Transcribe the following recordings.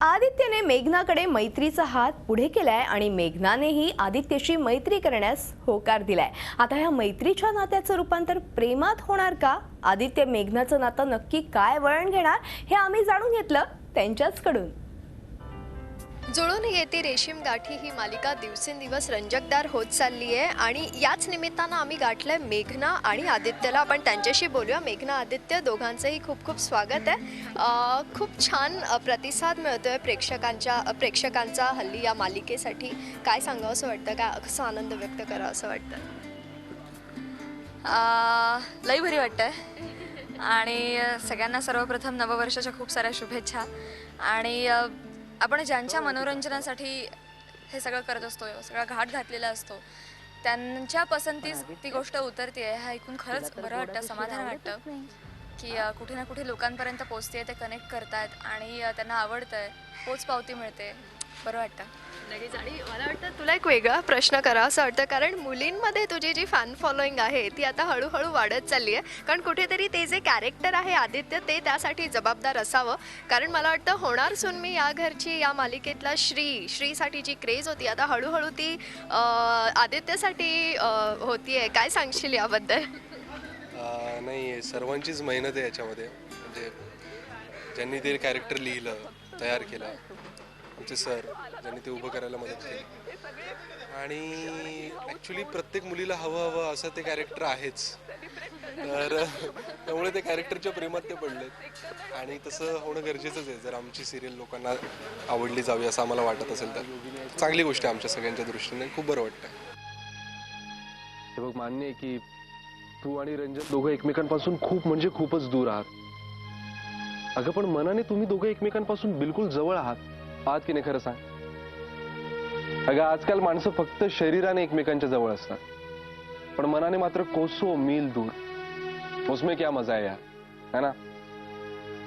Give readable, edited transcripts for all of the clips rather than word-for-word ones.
आदित्यने मेघनाकडे मैत्रीचा हात पुढे केलाय आणि मेघनानेही आदित्यशी मैत्री करण्यास होकार दिलाय। आता ह्या मैत्रीच्या नात्याचं रूपांतर प्रेमात होणार का? आदित्य मेघनाचं नातं नक्की काय वळण घेणार हे आम्ही जाणून घेतलं त्यांच्याचकडून। जुळून येते रेशीम गाठी ही मालिका दिवसेंदिवस रंजकदार होत चालली आहे आणि याच निमित्तानं आम्ही गाठलंय मेघना आणि आदित्यला। आपण त्यांच्याशी बोलूया। मेघना, आदित्य दोघांचंही खूप खूप स्वागत आहे। खूप छान प्रतिसाद मिळतोय प्रेक्षकांचा हल्ली या मालिकेसाठी। काय सांगावं असं वाटतं, काय कसं आनंद व्यक्त करावं असं वाटतं? लई भारी वाटतंय आणि सगळ्यांना सर्वप्रथम नववर्षाच्या खूप साऱ्या शुभेच्छा। आणि आपण ज्यांच्या मनोरंजनासाठी हे सगळं करत असतो, सगळा घाट घातलेला असतो, त्यांच्या पसंतीस ती गोष्ट उतरते आहे हे ऐकून खरंच बरं वाटतं, समाधान वाटतं की कुठे ना कुठे लोकांपर्यंत पोचते, ते कनेक्ट करतात आणि त्यांना आवडतंय, पोचपावती मिळते, बरं वाटतं लगेच। आणि मला वाटतं तुला एक वेगळा प्रश्न करा असं वाटतं, कारण मुलींमध्ये तुझी जी फॅन फॉलोईंग आहे ती आता हळूहळू वाढत चालली आहे। कारण कुठेतरी ते जे कॅरेक्टर आहे आदित्य, ते त्यासाठी जबाबदार असावं। कारण मला वाटतं होणार सून मी या घरची या मालिकेतला श्रीसाठी जी क्रेज होती, आता हळूहळू ती आदित्यसाठी होतीये। काय सांगशील याबद्दल? नाही, सर्वांचीच मेहनत आहे याच्यामध्ये। म्हणजे ज्यांनी ते कॅरेक्टर लिहिलं, तयार केलं, आमचे सर ज्यांनी ते उभं करायला मदत केली, आणि ॲक्च्युली प्रत्येक मुलीला हवं असं ते कॅरेक्टर आहेच, तर त्यामुळे ते कॅरेक्टरच्या प्रेमात ते पडलेत आणि तसं होणं गरजेचंच आहे। जर आमची सिरियल लोकांना आवडली जावी असं आम्हाला वाटत असेल तर चांगली गोष्ट आहे आमच्या सगळ्यांच्या दृष्टीने, खूप बरं वाटतं। हे बघ, मान्य आहे की तू आणि रंजन दोघं एकमेकांपासून खूप म्हणजे खूपच दूर आहात। अगं पण मनाने तुम्ही दोघं एकमेकांपासून बिलकुल जवळ आहात की नाही, खरं सांग? अगं आजकाल माणसं फक्त शरीराने एकमेकांच्या जवळ असतात, पण मनाने मात्र कोसो मील दूर। उसमें क्या मजा है यार, है ना?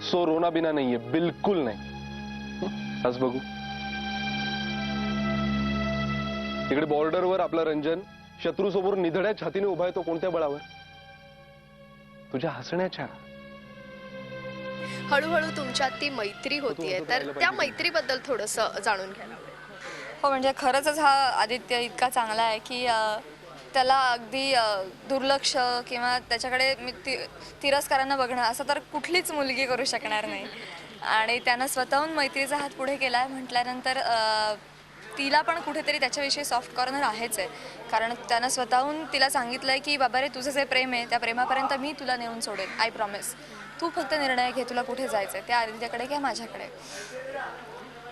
सो रोना बिना नाहीये, बिलकुल नाही। आज बघू, इकडे बॉर्डरवर आपला रंजन शत्रूसमोर निधड्या छातीने उभा आहे, तो कोणत्या बळावर? तुझ्या हसण्याच्या। हळूहळू तुमच्यात ती मैत्री होतीये, तर त्या मैत्रीबद्दल थोडंसं जाणून घ्यायला हवं। हो, म्हणजे खरंच हा आदित्य इतका चांगला आहे की त्याला अगदी दुर्लक्ष किंवा त्याच्याकडे तिरस्कारानं बघणं असं तर कुठलीच मुलगी करू शकणार नाही। आणि त्यानं स्वतःहून मैत्रीचा हात पुढे केला आहे म्हटल्यानंतर तिला पण कुठेतरी त्याच्याविषयी सॉफ्ट कॉर्नर आहेच आहे। कारण त्यानं स्वतःहून तिला सांगितलं आहे की बाबा रे, तुझं जे प्रेम आहे त्या प्रेमापर्यंत मी तुला नेऊन सोडेन, आय प्रॉमिस। तू फक्त निर्णय घे, तुला कुठे जायचं आहे, त्या आदित्यकडे किंवा माझ्याकडे।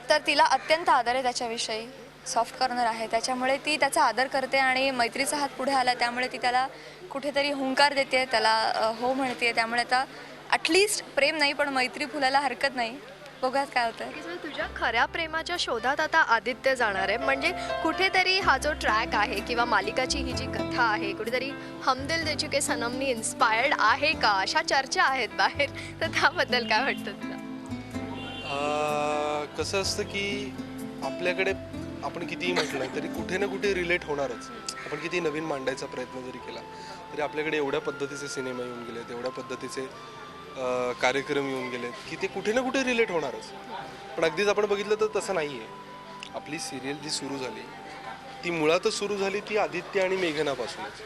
तर तिला अत्यंत आदर आहे त्याच्याविषयी, सॉफ्ट कॉर्नर आहे, त्याच्यामुळे ती त्याचा आदर करते आणि मैत्रीचा हात पुढे आला त्यामुळे ती त्याला कुठेतरी हुंकार देते, त्याला हो म्हणते। त्यामुळे आता ॲटलिस्ट प्रेम नाही पण मैत्री फुलायला हरकत नाही। बघूयात काय होतं। तुझ्या खऱ्या प्रेमाच्या शोधात आता आदित्य जाणार आहे, म्हणजे कुठेतरी हा जो ट्रॅक आहे किंवा मालिकाची ही जी कथा आहे, कुठेतरी हम दिल दे चुके सनमनी इन्स्पायर्ड आहे का, अशा चर्चा आहेत बाहेर, तर त्याबद्दल काय वाटतं तुला? कसं असतं की आपल्याकडे आपण कितीही म्हटलं तरी कुठे ना कुठे रिलेट होणारच। आपण किती नवीन मांडायचा प्रयत्न जरी केला तरी आपल्याकडे एवढ्या पद्धतीचे सिनेमा येऊन गेलेत, एवढ्या पद्धतीचे कार्यक्रम येऊन गेलेत की ते कुठे ना कुठे रिलेट होणारच। पण अगदीच आपण बघितलं तर तसं नाही आहे। आपली सिरियल जी सुरू झाली ती मुळातच सुरू झाली ती आदित्य आणि मेघनापासूनच,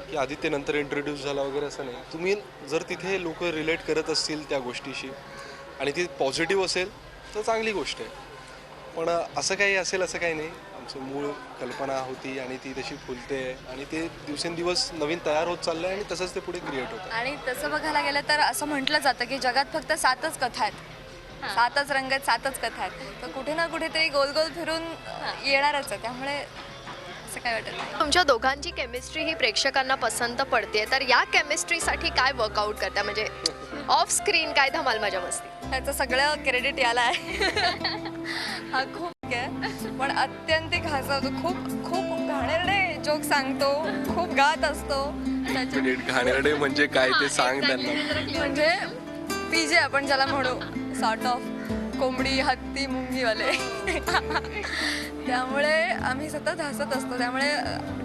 की आदित्य नंतर इंट्रोड्यूस झाला वगैरे असं नाही। तुम्ही जर तिथे लोक रिलेट करत असतील त्या गोष्टीशी आणि ती पॉझिटिव्ह असेल तर चांगली गोष्ट आहे, पण असं काही असेल असं काही नाही। आमचं मूळ कल्पना होती आणि ती तशी फुलते आणि ते दिवसेंदिवस नवीन तयार होत चाललं आहे आणि तसंच ते पुढे क्रिएट होतं। आणि तसं बघायला गेलं तर असं म्हटलं जातं की जगात फक्त 7च कथा आहेत, 7च रंग आहेत, 7च कथा आहेत, तर कुठे ना कुठेतरी गोल गोल फिरून येणारच आहे, त्यामुळे असं काय वाटत नाही। तुमच्या दोघांची केमिस्ट्री ही प्रेक्षकांना पसंत पडते, तर या केमिस्ट्रीसाठी काय वर्कआउट करता, म्हणजे ऑफ स्क्रीन काय धमाल मजा मस्ती? त्याचं सगळं क्रेडिट याला आहे। हा खूप आहे, पण अत्यंतिक हसवतो, खूप खूप घाणेरडे जोक सांगतो, खूप गात असतो। घाणेरडे म्हणजे काय ते सांग त्यांना। म्हणजे पीजे आपण ज्याला म्हणू, सॉर्ट ऑफ कोंबडी हत्ती मुंगीवाले। त्यामुळे आम्ही सतत हसत असतो, त्यामुळे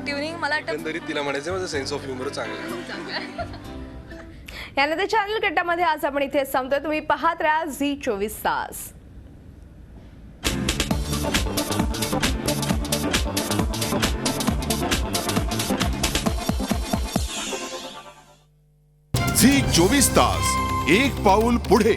ट्युनिंग मला एकंदरीत तिला म्हणायचं माझं सेन्स ऑफ ह्युमर चांगलं आहे। यानंतर चॅनल कट्टामध्ये आज आपण इथे संपतोय। तुम्ही पाहत राहा झी 24 तास। झी 24 तास, एक पाऊल पुढे.